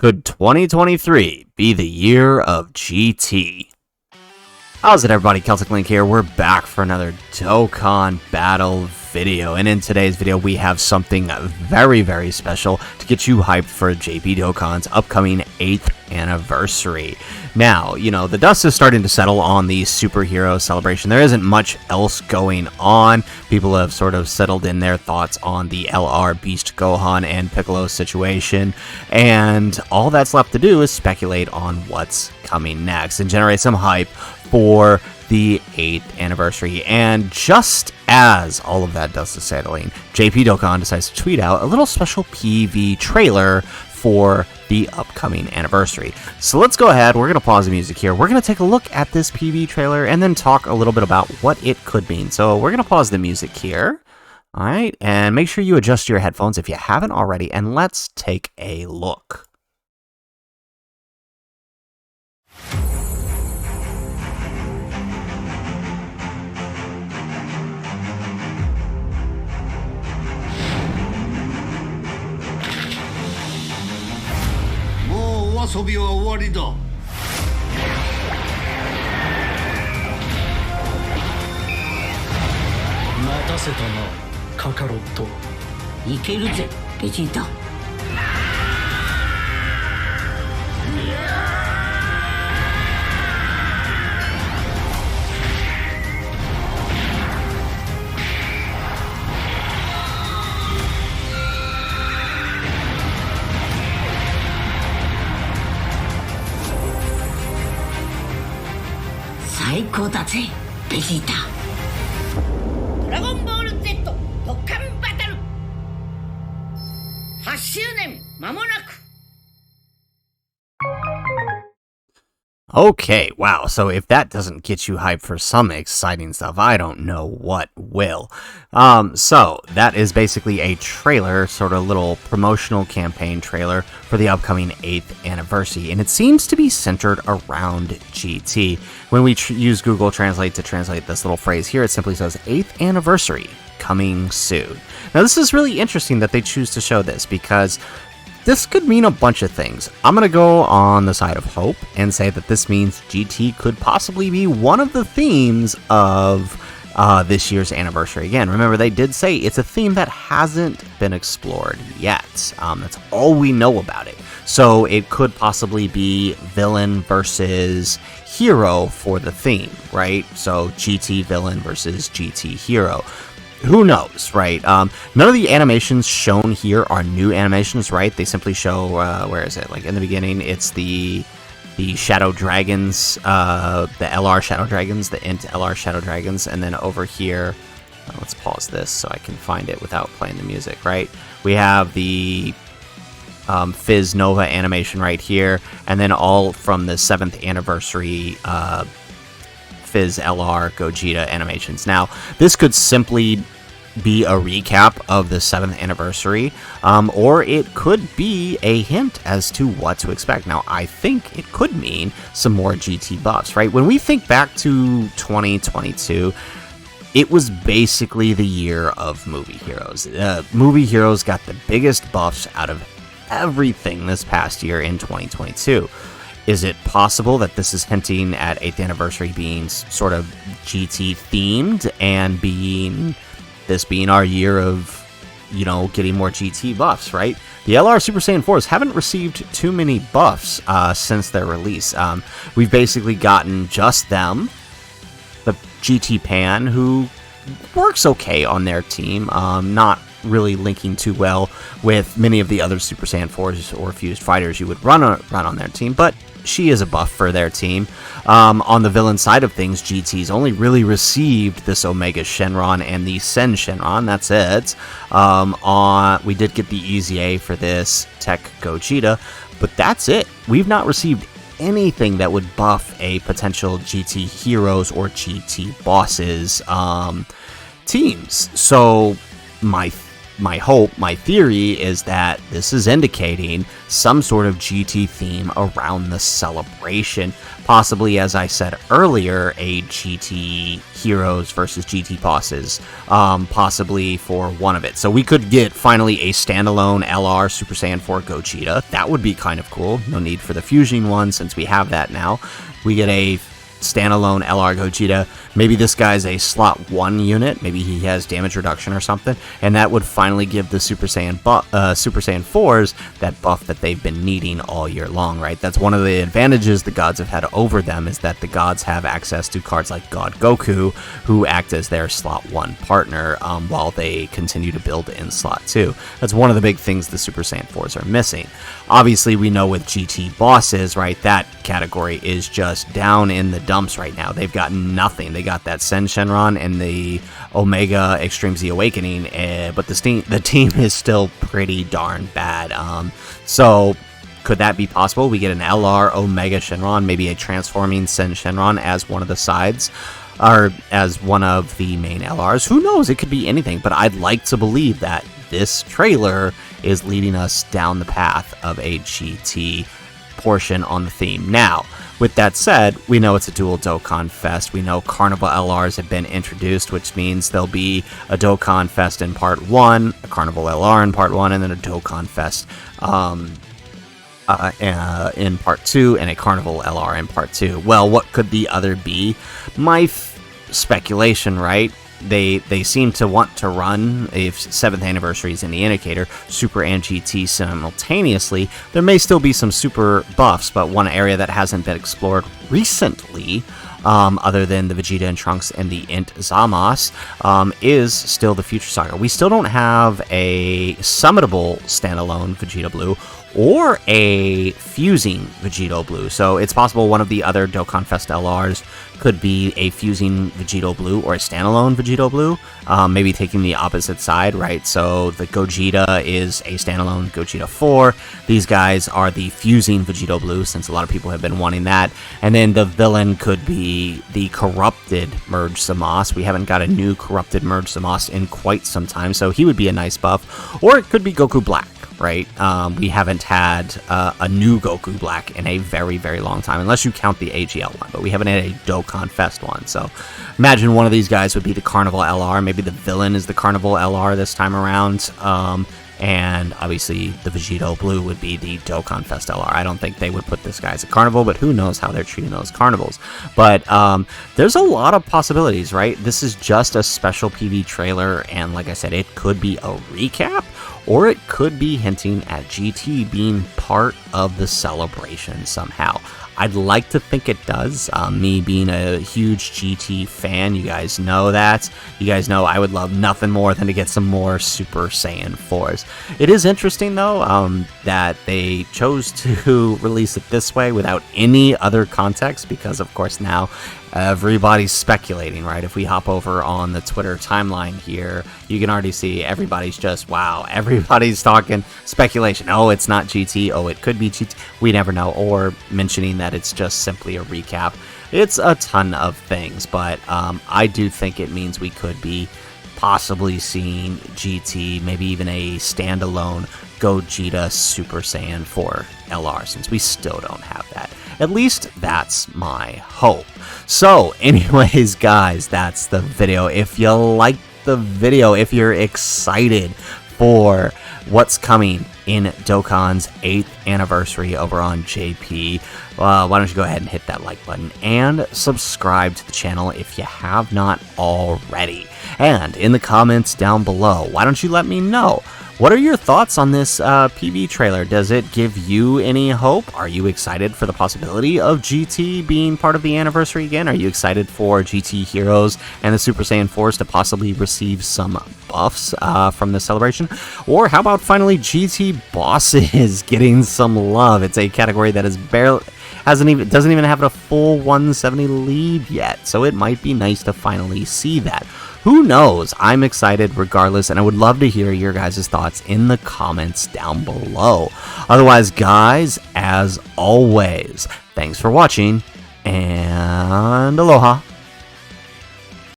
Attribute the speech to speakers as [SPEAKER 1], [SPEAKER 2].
[SPEAKER 1] Could 2023 be the year of GT? How's it, everybody? Celtic Link here. We're back for another Dokkan battle video, and in today's video we have something very, very special to get you hyped for JP Dokkan's upcoming 8th anniversary. Now, you know, the dust is starting to settle on the superhero celebration. There isn't much else going on. People have sort of settled in their thoughts on the LR Beast Gohan and Piccolo situation, and all that's left to do is speculate on what's coming next and generate some hype for the 8th anniversary. And just as all of that dust is settling, JP Dokkan decides to tweet out a little special PV trailer for the upcoming anniversary. So let's go ahead, we're going to pause the music here, we're going to take a look at this PV trailer and then talk a little bit about what it could mean. So we're going to pause the music here, alright, and make sure you adjust your headphones if you haven't already, and let's take a look.
[SPEAKER 2] Now 遊びは終わりだ。
[SPEAKER 3] 待たせたな、カカロット。
[SPEAKER 4] いけるぜ、ベジータ。最高だぜ、ベジータ。ドラゴンボール Z ドッカンバトル8周年間もなく。
[SPEAKER 1] Okay, wow, so if that doesn't get you hyped for some exciting stuff, I don't know what will. So that is basically a trailer, sort of little promotional campaign trailer for the upcoming 8th anniversary, and it seems to be centered around GT. When we use Google Translate to translate this little phrase here, it simply says 8th anniversary coming soon. Now this is really interesting that they choose to show this, because this could mean a bunch of things. I'm going to go on the side of hope and say that this means GT could possibly be one of the themes of this year's anniversary. Again, remember, they did say it's a theme that hasn't been explored yet. That's all we know about it. So it could possibly be villain versus hero for the theme, right? So GT villain versus GT hero. Who knows, right? None of the animations shown here are new animations, right? They simply show, where is it? Like, in the beginning, it's the Shadow Dragons, the LR Shadow Dragons, the Int LR Shadow Dragons, and then over here, let's pause this so I can find it without playing the music, right? We have the Fizz Nova animation right here, and then all from the 7th anniversary Fizz LR Gogeta animations. Now, this could simply be a recap of the 7th anniversary, or it could be a hint as to what to expect. Now, I think it could mean some more GT buffs, right? When we think back to 2022, it was basically the year of movie heroes. Movie heroes got the biggest buffs out of everything this past year in 2022. Is it possible that this is hinting at 8th anniversary being sort of GT themed and this being our year of, you know, getting more GT buffs, right? The LR Super Saiyan 4s haven't received too many buffs since their release. We've basically gotten just them, the GT Pan, who works okay on their team, not really linking too well with many of the other Super Saiyan 4s or fused fighters you would run on their team, but she is a buff for their team. On the villain side of things, GT's only really received this Omega Shenron and the Sen Shenron, that's it. We did get the Easy A for this Tech Gogeta, but that's it. We've not received anything that would buff a potential GT heroes or GT bosses teams. So my my hope, my theory is that this is indicating some sort of GT theme around the celebration. Possibly, as I said earlier, a GT Heroes versus GT Bosses, possibly for one of it. So we could get finally a standalone LR Super Saiyan 4 Gogeta. That would be kind of cool. No need for the Fusion one since we have that now. We get a standalone LR Gogeta. Maybe this guy's a slot 1 unit. Maybe he has damage reduction or something, and that would finally give the Super Saiyan 4s that buff that they've been needing all year long, right? That's one of the advantages the gods have had over them, is that the gods have access to cards like God Goku, who act as their slot 1 partner while they continue to build in slot 2. That's one of the big things the Super Saiyan 4s are missing. Obviously, we know with GT bosses, right, that category is just down in the dumps right now. They've got nothing. They got that Sen Shenron and the Omega Extreme Z Awakening, but the team is still pretty darn bad. So could that be possible? We get an LR Omega Shenron, maybe a transforming Sen Shenron as one of the sides, or as one of the main LRs. Who knows? It could be anything, but I'd like to believe that this trailer is leading us down the path of a GT portion on the theme. Now, with that said, we know it's a dual Dokkan Fest. We know Carnival LRs have been introduced, which means there'll be a Dokkan Fest in Part 1, a Carnival LR in Part 1, and then a Dokkan Fest in Part 2, and a Carnival LR in Part 2. Well, what could the other be? My speculation, right? They seem to want to run, if 7th anniversary is in the indicator, Super and GT simultaneously. There may still be some Super buffs, but one area that hasn't been explored recently, other than the Vegeta and Trunks and the Int Zamos, is still the Future Saga. We still don't have a summonable standalone Vegeta Blue or a fusing Vegito Blue. So it's possible one of the other Dokkan Fest LRs could be a fusing Vegito Blue or a standalone Vegito Blue, maybe taking the opposite side, right? So the Gogeta is a standalone Gogeta 4. These guys are the fusing Vegito Blue, since a lot of people have been wanting that. And then the villain could be the corrupted Merge Zamos. We haven't got a new corrupted Merge Zamos in quite some time, so he would be a nice buff. Or it could be Goku Black, right? We haven't had a new Goku Black in a very, very long time, unless you count the AGL one, but we haven't had a Dokkan Fest one. So imagine one of these guys would be the Carnival LR. Maybe the villain is the Carnival LR this time around. And obviously the Vegito Blue would be the Dokkan Fest LR. I don't think they would put this guy as a carnival, but who knows how they're treating those carnivals. But there's a lot of possibilities, right? This is just a special PV trailer, and like I said, it could be a recap, or it could be hinting at GT being part of the celebration somehow. I'd like to think it does. Me being a huge GT fan, you guys know that. You guys know I would love nothing more than to get some more Super Saiyan 4s. It is interesting, though, that they chose to release it this way without any other context, because, of course, now everybody's speculating, right? If we hop over on the Twitter timeline here, you can already see everybody's just, wow, everybody's talking speculation. Oh, it's not GT. Oh, it could be GT. We never know. Or mentioning that it's just simply a recap. It's a ton of things, but I do think it means we could be possibly seeing GT, maybe even a standalone Gogeta Super Saiyan 4 LR, since we still don't have that. At least that's my hope. So anyways, guys, that's the video. If you liked the video, if you're excited for what's coming in Dokkan's 8th anniversary over on JP, why don't you go ahead and hit that like button and subscribe to the channel if you have not already. And in the comments down below, why don't you let me know, what are your thoughts on this PV trailer? Does it give you any hope? Are you excited for the possibility of GT being part of the anniversary again? Are you excited for GT Heroes and the Super Saiyan 4s to possibly receive some buffs from the celebration? Or how about finally GT Bosses getting some love? It's a category that is doesn't even have a full 170 lead yet, so it might be nice to finally see that. Who knows? I'm excited regardless, and I would love to hear your guys' thoughts in the comments down below. Otherwise, guys, as always, thanks for watching, and aloha.